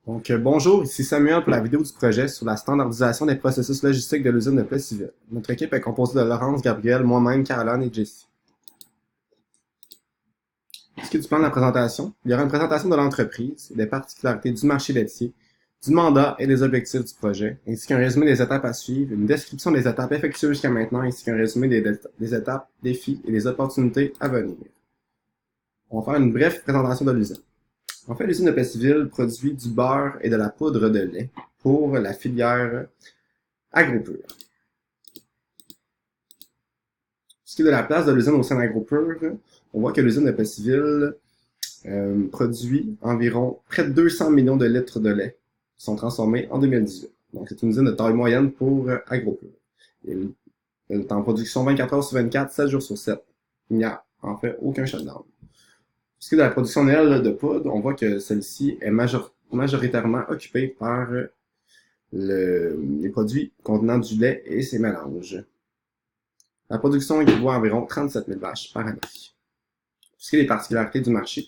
Bonjour, ici Samuel pour la vidéo du projet sur la standardisation des processus logistiques de l'usine de Plessisville. Notre équipe est composée de Laurence, Gabriel, moi-même, Caroline et Jessie. Pour ce qui est du plan de la présentation, il y aura une présentation de l'entreprise, des particularités du marché laitier, du mandat et des objectifs du projet, ainsi qu'un résumé des étapes à suivre, une description des étapes effectuées jusqu'à maintenant, ainsi qu'un résumé des étapes, défis et des opportunités à venir. On va faire une brève présentation de l'usine. En fait, l'usine de Plessisville produit du beurre et de la poudre de lait pour la filière AgroPure. Ce qui est de la place de l'usine au sein d'AgroPure, on voit que l'usine de Plessisville produit environ près de 200 millions de litres de lait qui sont transformés en 2018. Donc, c'est une usine de taille moyenne pour AgroPure. Elle est en production 24 heures sur 24, 7 jours sur 7. Il n'y a en fait aucun shutdown. Pour ce qui est de la production réelle de poudre, on voit que celle-ci est majoritairement occupée par les produits contenant du lait et ses mélanges. La production équivaut à environ 37 000 vaches par année. Pour ce qui est des particularités du marché,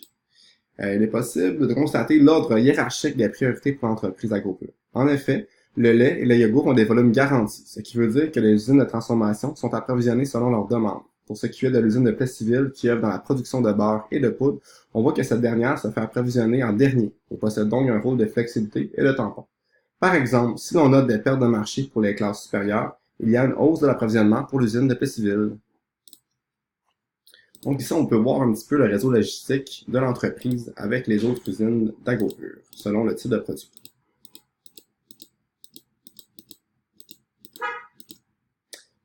il est possible de constater l'ordre hiérarchique des priorités pour l'entreprise AgroPure. En effet, le lait et le yogourt ont des volumes garantis, ce qui veut dire que les usines de transformation sont approvisionnées selon leurs demandes. Pour ce qui est de l'usine de Plessisville qui œuvre dans la production de beurre et de poudre, on voit que cette dernière se fait approvisionner en dernier et possède donc un rôle de flexibilité et de tampon. Par exemple, si l'on note des pertes de marché pour les classes supérieures, il y a une hausse de l'approvisionnement pour l'usine de Plessisville. Donc ici, on peut voir un petit peu le réseau logistique de l'entreprise avec les autres usines d'AgroPure, selon le type de produit.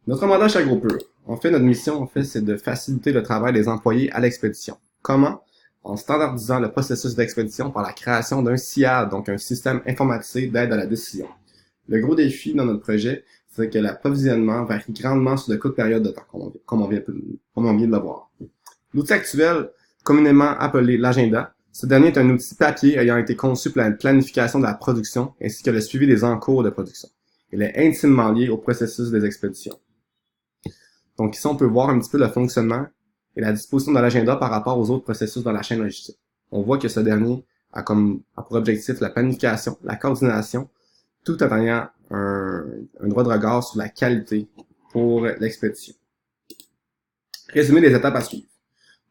Notre mandat chez AgroPure. En fait, notre mission, c'est de faciliter le travail des employés à l'expédition. Comment? En standardisant le processus d'expédition par la création d'un SIAD, donc un système informatisé d'aide à la décision. Le gros défi dans notre projet, c'est que l'approvisionnement varie grandement sur de courtes périodes de temps, comme on vient de le voir. L'outil actuel, communément appelé l'agenda, ce dernier est un outil papier ayant été conçu pour la planification de la production ainsi que le suivi des encours de production. Il est intimement lié au processus des expéditions. Donc ici, on peut voir un petit peu le fonctionnement et la disposition de l'agenda par rapport aux autres processus dans la chaîne logistique. On voit que ce dernier a pour objectif la planification, la coordination, tout en ayant un droit de regard sur la qualité pour l'expédition. Résumé des étapes à suivre.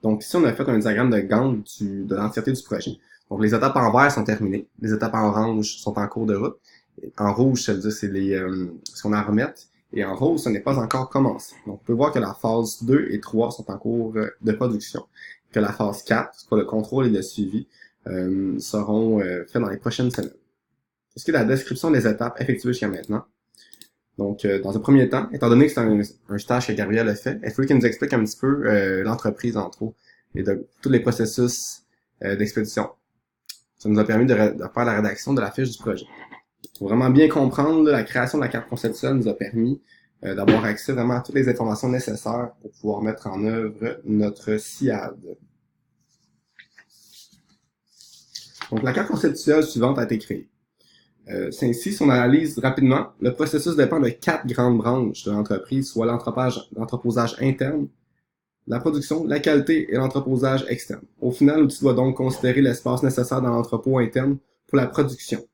Donc ici, on a fait un diagramme de Gantt de l'entièreté du projet. Donc les étapes en vert sont terminées, les étapes en orange sont en cours de route. En rouge, ça veut dire c'est ce qu'on a à remettre. Et en rose, ce n'est pas encore commencé. Donc, on peut voir que la phase 2 et 3 sont en cours de production. Que la phase 4, pour le contrôle et le suivi, seront faits dans les prochaines semaines. Pour ce qui est de la description des étapes effectuées jusqu'à maintenant. Donc, dans un premier temps, étant donné que c'est un stage que Gabriel a fait, il faut qu'il nous explique un petit peu l'entreprise, entre autres, et de tous les processus d'expédition. Ça nous a permis de faire la rédaction de la fiche du projet. Pour vraiment bien comprendre, la création de la carte conceptuelle nous a permis d'avoir accès vraiment à toutes les informations nécessaires pour pouvoir mettre en œuvre notre SIAD. Donc, la carte conceptuelle suivante a été créée. Ainsi, si on analyse rapidement, le processus dépend de 4 grandes branches de l'entreprise, soit l'entreposage interne, la production, la qualité et l'entreposage externe. Au final, l'outil doit donc considérer l'espace nécessaire dans l'entrepôt interne pour la production,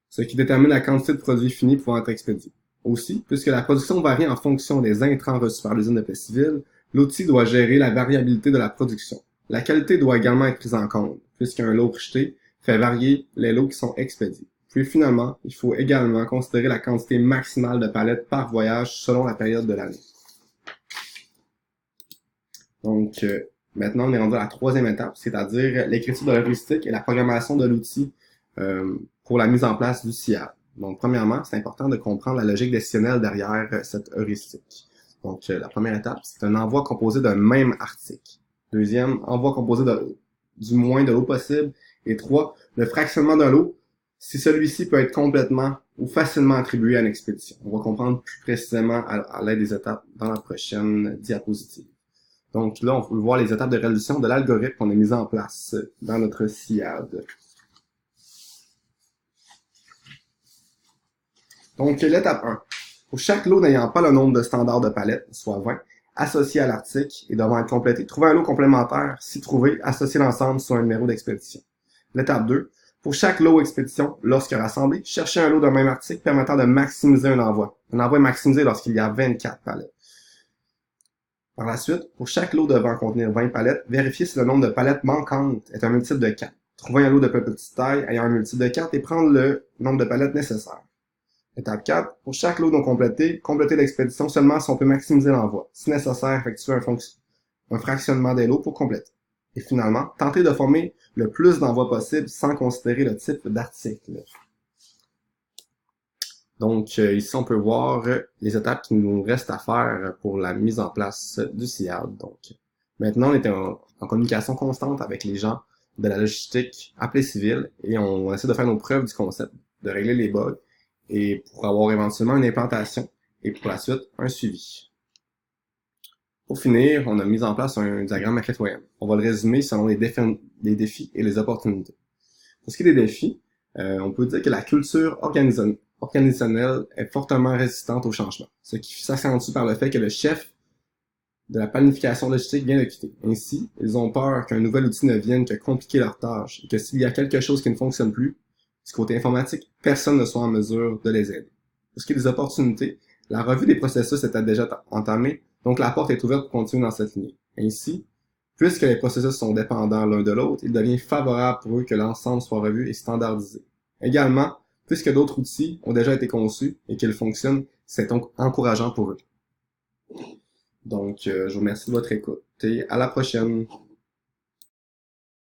ce qui détermine la quantité de produits finis pouvant être expédiés. Aussi, puisque la production varie en fonction des intrants reçus par l'usine de Plessisville, l'outil doit gérer la variabilité de la production. La qualité doit également être prise en compte, puisqu'un lot rejeté fait varier les lots qui sont expédiés. Puis finalement, il faut également considérer la quantité maximale de palettes par voyage selon la période de l'année. Donc, maintenant, on est rendu à la troisième étape, c'est-à-dire l'écriture de l'heuristique et la programmation de l'outil pour la mise en place du SIAD. Donc, premièrement, c'est important de comprendre la logique décisionnelle derrière cette heuristique. Donc, la première étape, c'est un envoi composé d'un même article. Deuxième, envoi composé du moins de lot possible. Et 3, le fractionnement d'un lot, si celui-ci peut être complètement ou facilement attribué à une expédition. On va comprendre plus précisément à l'aide des étapes dans la prochaine diapositive. Donc là, on peut voir les étapes de résolution de l'algorithme qu'on a mis en place dans notre SIAD. Donc, l'étape 1. Pour chaque lot n'ayant pas le nombre de standards de palettes, soit 20, associé à l'article et devant être complété, trouver un lot complémentaire. Si trouvé, associer l'ensemble sur un numéro d'expédition. L'étape 2. Pour chaque lot expédition, lorsque rassemblé, cherchez un lot d'un même article permettant de maximiser un envoi. Un envoi est maximisé lorsqu'il y a 24 palettes. Par la suite, pour chaque lot devant contenir 20 palettes, vérifiez si le nombre de palettes manquantes est un multiple de 4. Trouvez un lot de plus petite taille ayant un multiple de 4 et prendre le nombre de palettes nécessaires. Étape 4. Pour chaque lot non complété, complétez l'expédition seulement si on peut maximiser l'envoi. Si nécessaire, effectuez un fractionnement des lots pour compléter. Et finalement, tentez de former le plus d'envois possible sans considérer le type d'article. Donc, ici, on peut voir les étapes qui nous restent à faire pour la mise en place du SIAD. Donc, maintenant, on est en communication constante avec les gens de la logistique appelée civile et on essaie de faire nos preuves du concept, de régler les bugs et pour avoir éventuellement une implantation et pour la suite, un suivi. Pour finir, on a mis en place un diagramme maquette-OM. On va le résumer selon les défis et les opportunités. Pour ce qui est des défis, on peut dire que la culture organisationnelle est fortement résistante au changement, ce qui s'accentue par le fait que le chef de la planification logistique vient de quitter. Ainsi, ils ont peur qu'un nouvel outil ne vienne que compliquer leur tâche et que s'il y a quelque chose qui ne fonctionne plus, du côté informatique, personne ne soit en mesure de les aider. Pour ce qui est des opportunités, la revue des processus était déjà entamée, donc la porte est ouverte pour continuer dans cette lignée. Ainsi, puisque les processus sont dépendants l'un de l'autre, il devient favorable pour eux que l'ensemble soit revu et standardisé. Également, puisque d'autres outils ont déjà été conçus et qu'ils fonctionnent, c'est donc encourageant pour eux. Donc, je vous remercie de votre écoute et à la prochaine!